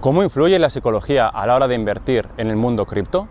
¿Cómo influye la psicología a la hora de invertir en el mundo cripto?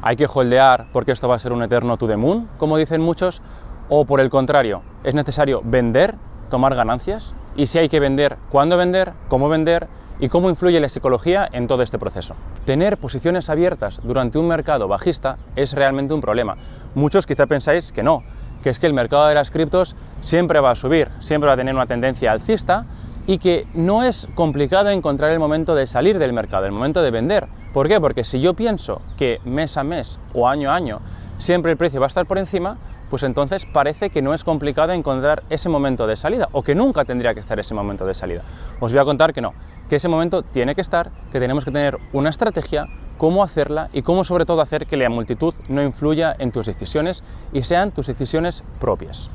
¿Hay que holdear porque esto va a ser un eterno to the moon, como dicen muchos? ¿O por el contrario, es necesario vender, tomar ganancias? Y si hay que vender, ¿cuándo vender? ¿Cómo vender? ¿Y cómo influye la psicología en todo este proceso? Tener posiciones abiertas durante un mercado bajista es realmente un problema. Muchos quizá pensáis que no, que es que el mercado de las criptos siempre va a subir, siempre va a tener una tendencia alcista y que no es complicado encontrar el momento de salir del mercado, el momento de vender. ¿Por qué? Porque si yo pienso que mes a mes o año a año siempre el precio va a estar por encima, pues entonces parece que no es complicado encontrar ese momento de salida o que nunca tendría que estar ese momento de salida. Os voy a contar que no, que ese momento tiene que estar, que tenemos que tener una estrategia, cómo hacerla y cómo sobre todo hacer que la multitud no influya en tus decisiones y sean tus decisiones propias.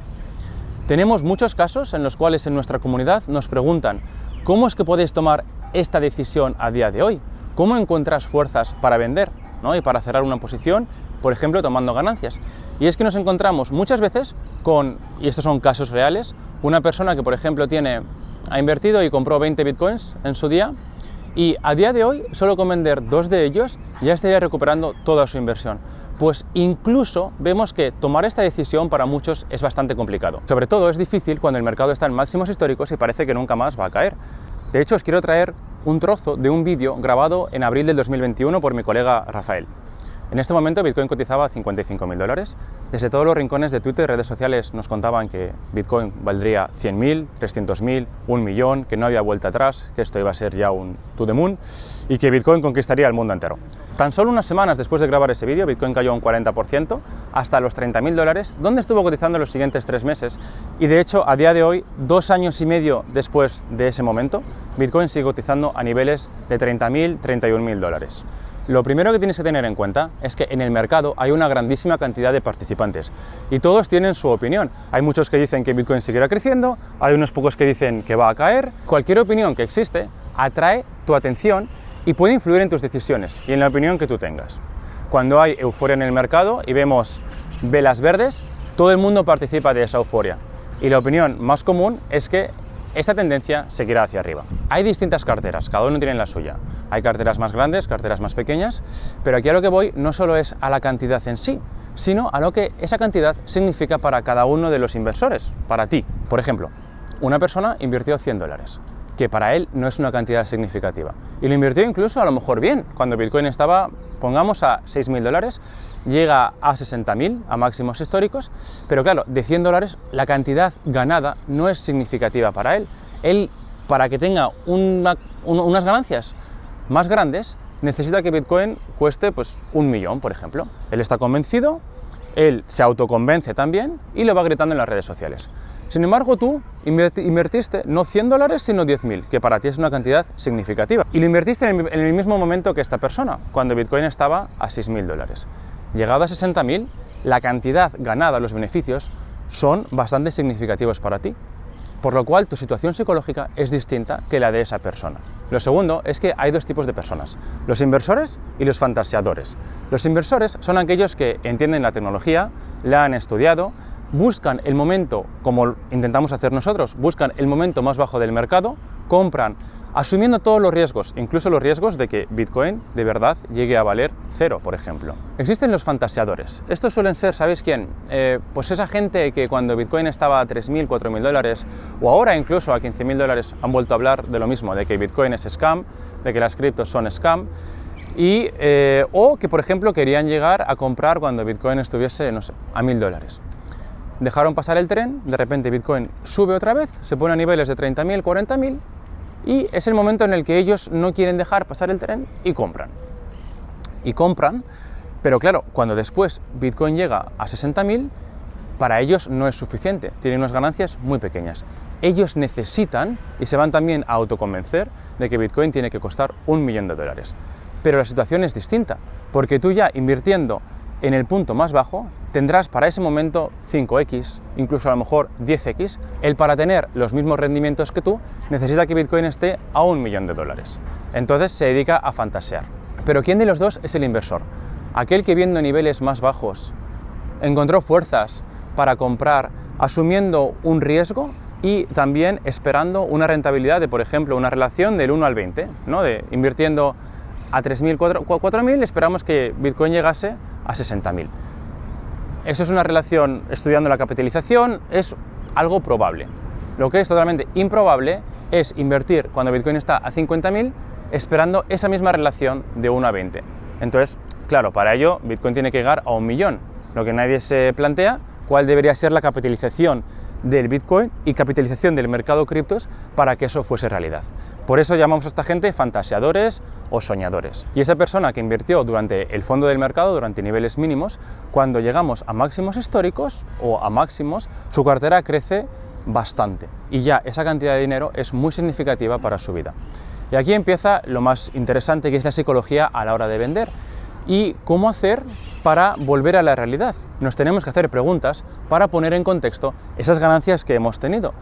Tenemos muchos casos en los cuales en nuestra comunidad nos preguntan ¿cómo es que podéis tomar esta decisión a día de hoy? ¿Cómo encuentras fuerzas para vender, ¿no? Y para cerrar una posición, por ejemplo, tomando ganancias? Y es que nos encontramos muchas veces con, y estos son casos reales, una persona que por ejemplo ha invertido y compró 20 bitcoins en su día y a día de hoy solo con vender 2 de ellos ya estaría recuperando toda su inversión. Pues incluso vemos que tomar esta decisión para muchos es bastante complicado. Sobre todo es difícil cuando el mercado está en máximos históricos y parece que nunca más va a caer. De hecho, os quiero traer un trozo de un vídeo grabado en abril del 2021 por mi colega Rafael. En este momento Bitcoin cotizaba a $55.000. Desde todos los rincones de Twitter y redes sociales nos contaban que Bitcoin valdría 100.000, 300.000, 1 millón, que no había vuelta atrás, que esto iba a ser ya un to the moon y que Bitcoin conquistaría el mundo entero. Tan solo unas semanas después de grabar ese vídeo, Bitcoin cayó un 40% hasta los $30.000, donde estuvo cotizando los siguientes 3 meses. Y de hecho, a día de hoy, 2 años y medio después de ese momento, Bitcoin sigue cotizando a niveles de $30.000, $31.000. Lo primero que tienes que tener en cuenta es que en el mercado hay una grandísima cantidad de participantes y todos tienen su opinión. Hay muchos que dicen que Bitcoin seguirá creciendo, hay unos pocos que dicen que va a caer. Cualquier opinión que existe atrae tu atención y puede influir en tus decisiones y en la opinión que tú tengas. Cuando hay euforia en el mercado y vemos velas verdes, todo el mundo participa de esa euforia y la opinión más común es que esta tendencia seguirá hacia arriba. Hay distintas carteras, cada uno tiene la suya. Hay carteras más grandes, carteras más pequeñas, pero aquí a lo que voy no solo es a la cantidad en sí, sino a lo que esa cantidad significa para cada uno de los inversores, para ti. Por ejemplo, una persona invirtió $100, que para él no es una cantidad significativa, y lo invirtió incluso a lo mejor bien, cuando Bitcoin estaba, pongamos, a $6.000, llega a 60.000 a máximos históricos, pero claro, de $100 la cantidad ganada no es significativa para él. Él, para que tenga unas ganancias más grandes, necesita que Bitcoin cueste pues 1 millón, por ejemplo. Él está convencido, él se autoconvence también y lo va gritando en las redes sociales. Sin embargo, tú invertiste no $100, sino 10.000, que para ti es una cantidad significativa. Y lo invertiste en el mismo momento que esta persona, cuando Bitcoin estaba a $6.000. Llegado a 60.000, la cantidad ganada, los beneficios, son bastante significativos para ti, por lo cual tu situación psicológica es distinta que la de esa persona. Lo segundo es que hay 2 tipos de personas, los inversores y los fantaseadores. Los inversores son aquellos que entienden la tecnología, la han estudiado, buscan el momento, como intentamos hacer nosotros, buscan el momento más bajo del mercado, compran, asumiendo todos los riesgos, incluso los riesgos de que Bitcoin de verdad llegue a valer 0, por ejemplo. Existen los fantaseadores. Estos suelen ser, ¿sabéis quién? Pues esa gente que cuando Bitcoin estaba a $3.000, $4.000 o ahora incluso a $15.000 han vuelto a hablar de lo mismo, de que Bitcoin es scam, de que las criptos son scam, y, o que por ejemplo querían llegar a comprar cuando Bitcoin estuviese, no sé, a $1.000. Dejaron pasar el tren, de repente Bitcoin sube otra vez, se pone a niveles de 30.000, 40.000, y es el momento en el que ellos no quieren dejar pasar el tren y compran. Y compran, pero claro, cuando después Bitcoin llega a 60.000, para ellos no es suficiente, tienen unas ganancias muy pequeñas. Ellos necesitan y se van también a autoconvencer de que Bitcoin tiene que costar $1 millón. Pero la situación es distinta, porque tú ya invirtiendo en el punto más bajo tendrás para ese momento 5x, incluso a lo mejor 10x. Él, para tener los mismos rendimientos que tú, necesita que Bitcoin esté a $1 millón. Entonces se dedica a fantasear. Pero ¿quién de los dos es el inversor? Aquel que, viendo niveles más bajos, encontró fuerzas para comprar asumiendo un riesgo y también esperando una rentabilidad de, por ejemplo, una relación del 1 al 20, ¿no? De invirtiendo a 3.000, 4.000, esperamos que Bitcoin llegase a 60.000. Eso es una relación, estudiando la capitalización, es algo probable. Lo que es totalmente improbable es invertir cuando Bitcoin está a 50.000, esperando esa misma relación de 1 a 20. Entonces, claro, para ello Bitcoin tiene que llegar a 1 millón. Lo que nadie se plantea, cuál debería ser la capitalización del Bitcoin y capitalización del mercado criptos para que eso fuese realidad. Por eso llamamos a esta gente fantaseadores o soñadores. Y esa persona que invirtió durante el fondo del mercado, durante niveles mínimos, cuando llegamos a máximos históricos o a máximos, su cartera crece bastante. Y ya esa cantidad de dinero es muy significativa para su vida. Y aquí empieza lo más interesante, que es la psicología a la hora de vender. Y cómo hacer para volver a la realidad. Nos tenemos que hacer preguntas para poner en contexto esas ganancias que hemos tenido.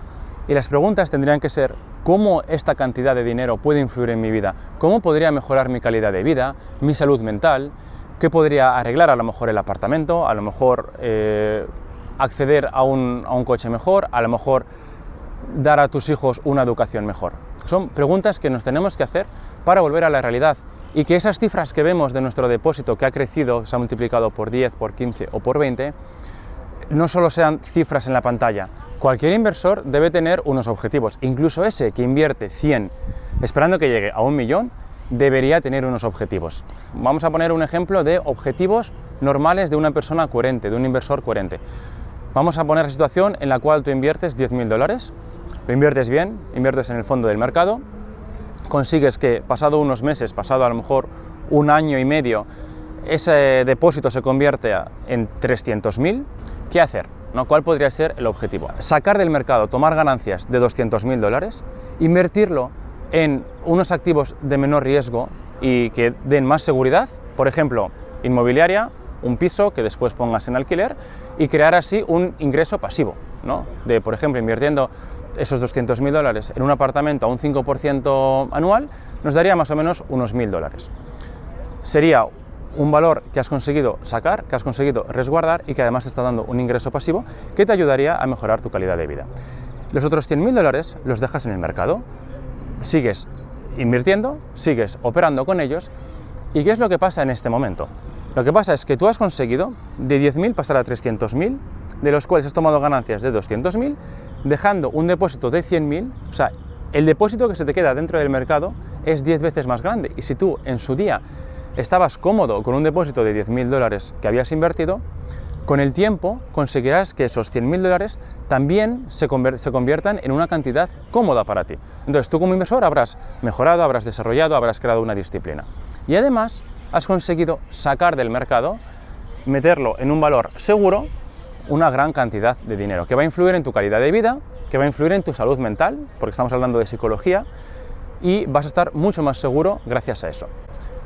Y las preguntas tendrían que ser: ¿cómo esta cantidad de dinero puede influir en mi vida? ¿Cómo podría mejorar mi calidad de vida, mi salud mental? ¿Qué podría arreglar a lo mejor el apartamento? A lo mejor acceder a un coche mejor, a lo mejor dar a tus hijos una educación mejor. Son preguntas que nos tenemos que hacer para volver a la realidad y que esas cifras que vemos de nuestro depósito, que ha crecido, se ha multiplicado por 10, por 15 o por 20, no solo sean cifras en la pantalla. Cualquier inversor debe tener unos objetivos, incluso ese que invierte 100 esperando que llegue a 1 millón, debería tener unos objetivos. Vamos a poner un ejemplo de objetivos normales de una persona coherente, de un inversor coherente. Vamos a poner la situación en la cual tú inviertes 10.000 dólares, lo inviertes bien, inviertes en el fondo del mercado, consigues que pasado unos meses, pasado a lo mejor un año y medio, ese depósito se convierte en 300.000, ¿qué hacer? ¿No? ¿Cuál podría ser el objetivo? Sacar del mercado, tomar ganancias de 200.000 dólares, invertirlo en unos activos de menor riesgo y que den más seguridad, por ejemplo, inmobiliaria, un piso que después pongas en alquiler y crear así un ingreso pasivo, ¿no? De, por ejemplo, invirtiendo esos 200.000 dólares en un apartamento a un 5% anual, nos daría más o menos unos 1.000 dólares. Sería un valor que has conseguido sacar, que has conseguido resguardar y que además te está dando un ingreso pasivo que te ayudaría a mejorar tu calidad de vida. Los otros 100.000 dólares los dejas en el mercado, sigues invirtiendo, sigues operando con ellos. ¿Y qué es lo que pasa en este momento? Lo que pasa es que tú has conseguido de 10.000 pasar a 300.000, de los cuales has tomado ganancias de 200.000, dejando un depósito de 100.000, o sea, el depósito que se te queda dentro del mercado es 10 veces más grande. Y si tú en su día estabas cómodo con un depósito de 10.000 dólares que habías invertido, con el tiempo conseguirás que esos 100.000 dólares también se conviertan en una cantidad cómoda para ti. Entonces tú como inversor habrás mejorado, habrás desarrollado, habrás creado una disciplina. Y además has conseguido sacar del mercado, meterlo en un valor seguro, una gran cantidad de dinero, que va a influir en tu calidad de vida, que va a influir en tu salud mental, porque estamos hablando de psicología, y vas a estar mucho más seguro gracias a eso.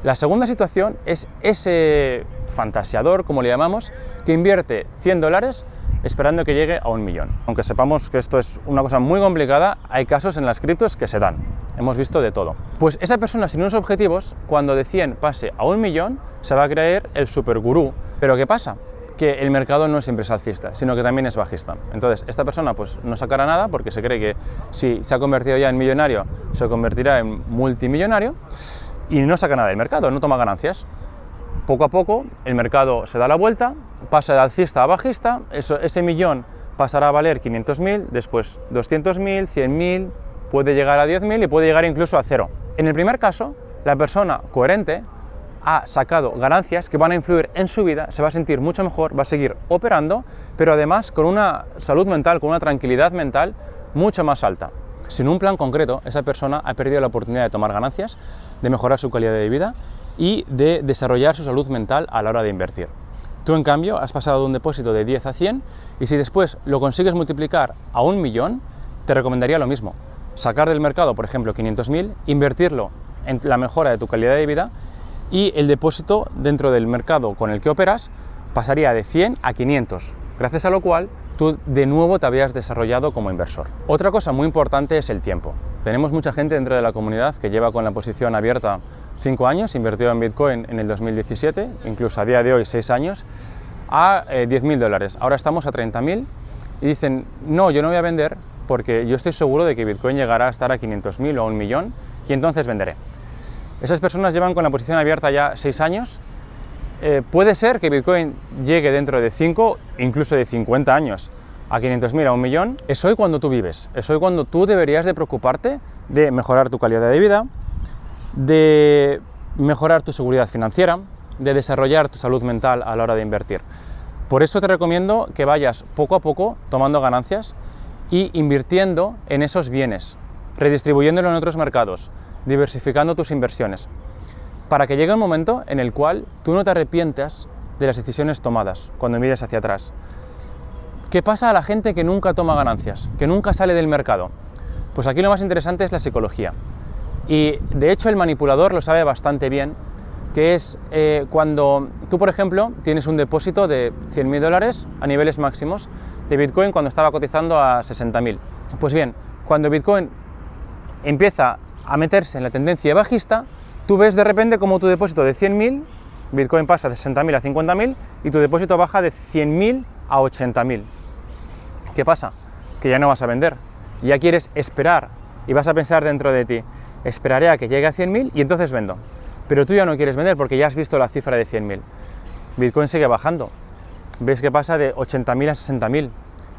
La segunda situación es ese fantaseador, como le llamamos, que invierte 100 dólares esperando que llegue a 1 millón. Aunque sepamos que esto es una cosa muy complicada, hay casos en las criptos que se dan. Hemos visto de todo. Pues esa persona sin unos objetivos, cuando de 100 pase a 1 millón, se va a creer el supergurú. Pero ¿qué pasa? Que el mercado no siempre es alcista, sino que también es bajista. Entonces, esta persona pues no sacará nada porque se cree que si se ha convertido ya en millonario, se convertirá en multimillonario y no saca nada del mercado, no toma ganancias. Poco a poco el mercado se da la vuelta, pasa de alcista a bajista, ese millón pasará a valer 500.000, después 200.000, 100.000, puede llegar a 10.000 y puede llegar incluso a cero. En el primer caso, la persona coherente ha sacado ganancias que van a influir en su vida, se va a sentir mucho mejor, va a seguir operando, pero además con una salud mental, con una tranquilidad mental mucho más alta. Sin un plan concreto, esa persona ha perdido la oportunidad de tomar ganancias, de mejorar su calidad de vida y de desarrollar su salud mental a la hora de invertir. Tú, en cambio, has pasado de un depósito de 10 a 100 y si después lo consigues multiplicar a 1 millón, te recomendaría lo mismo. Sacar del mercado, por ejemplo, 500.000, invertirlo en la mejora de tu calidad de vida y el depósito dentro del mercado con el que operas pasaría de 100 a 500, gracias a lo cual tú de nuevo te habías desarrollado como inversor. Otra cosa muy importante es el tiempo. Tenemos mucha gente dentro de la comunidad que lleva con la posición abierta 5 años, invertido en Bitcoin en el 2017, incluso a día de hoy 6 años, a 10.000 dólares. Ahora estamos a 30.000 y dicen, no, yo no voy a vender porque yo estoy seguro de que Bitcoin llegará a estar a 500.000 o a 1 millón y entonces venderé. Esas personas llevan con la posición abierta ya 6 años. Puede ser que Bitcoin llegue dentro de 5, incluso de 50 años, a 500.000, a 1 millón. Es hoy cuando tú vives, es hoy cuando tú deberías de preocuparte de mejorar tu calidad de vida, de mejorar tu seguridad financiera, de desarrollar tu salud mental a la hora de invertir. Por eso te recomiendo que vayas poco a poco tomando ganancias y invirtiendo en esos bienes, redistribuyéndolo en otros mercados, diversificando tus inversiones, para que llegue un momento en el cual tú no te arrepientas de las decisiones tomadas cuando mires hacia atrás. ¿Qué pasa a la gente que nunca toma ganancias, que nunca sale del mercado? Pues aquí lo más interesante es la psicología. Y de hecho el manipulador lo sabe bastante bien, que es cuando tú, por ejemplo, tienes un depósito de $100.000 a niveles máximos de Bitcoin cuando estaba cotizando a 60.000. Pues bien, cuando Bitcoin empieza a meterse en la tendencia bajista, tú ves de repente como tu depósito de 100.000, Bitcoin pasa de 60.000 a 50.000 y tu depósito baja de 100.000 a 80.000. ¿Qué pasa? Que ya no vas a vender, ya quieres esperar y vas a pensar dentro de ti, esperaré a que llegue a 100.000 y entonces vendo. Pero tú ya no quieres vender porque ya has visto la cifra de 100.000. Bitcoin sigue bajando, ves que pasa de 80.000 a 60.000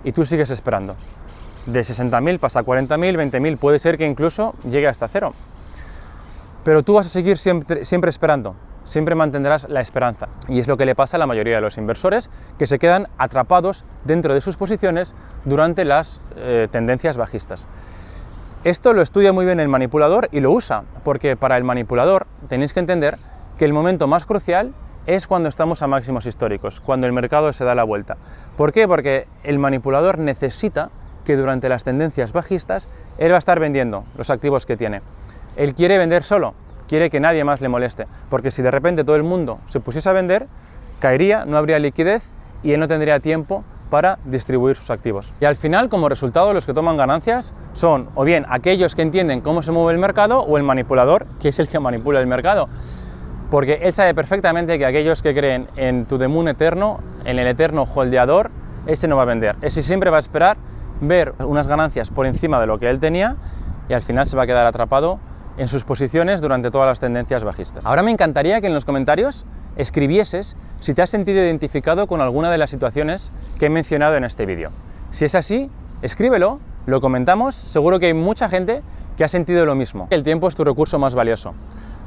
y tú sigues esperando. De 60.000 pasa a 40.000, 20.000, puede ser que incluso llegue hasta cero. Pero tú vas a seguir siempre esperando, siempre mantendrás la esperanza. Y es lo que le pasa a la mayoría de los inversores, que se quedan atrapados dentro de sus posiciones durante las tendencias bajistas. Esto lo estudia muy bien el manipulador y lo usa, porque para el manipulador tenéis que entender que el momento más crucial es cuando estamos a máximos históricos, cuando el mercado se da la vuelta. ¿Por qué? Porque el manipulador necesita que durante las tendencias bajistas él va a estar vendiendo los activos que tiene. Él quiere vender solo, quiere que nadie más le moleste, porque si de repente todo el mundo se pusiese a vender, caería, no habría liquidez y él no tendría tiempo para distribuir sus activos. Y al final, como resultado, los que toman ganancias son o bien aquellos que entienden cómo se mueve el mercado o el manipulador, que es el que manipula el mercado. Porque él sabe perfectamente que aquellos que creen en tu demon eterno, en el eterno holdeador, ese no va a vender. Ese siempre va a esperar ver unas ganancias por encima de lo que él tenía y al final se va a quedar atrapado en sus posiciones durante todas las tendencias bajistas. Ahora me encantaría que en los comentarios escribieses si te has sentido identificado con alguna de las situaciones que he mencionado en este vídeo. Si es así, escríbelo, lo comentamos, seguro que hay mucha gente que ha sentido lo mismo. El tiempo es tu recurso más valioso,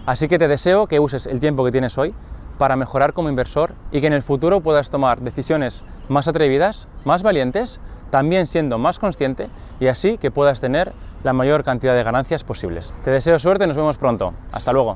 así que te deseo que uses el tiempo que tienes hoy para mejorar como inversor y que en el futuro puedas tomar decisiones más atrevidas, más valientes, también siendo más consciente y así que puedas tener la mayor cantidad de ganancias posibles. Te deseo suerte y nos vemos pronto. Hasta luego.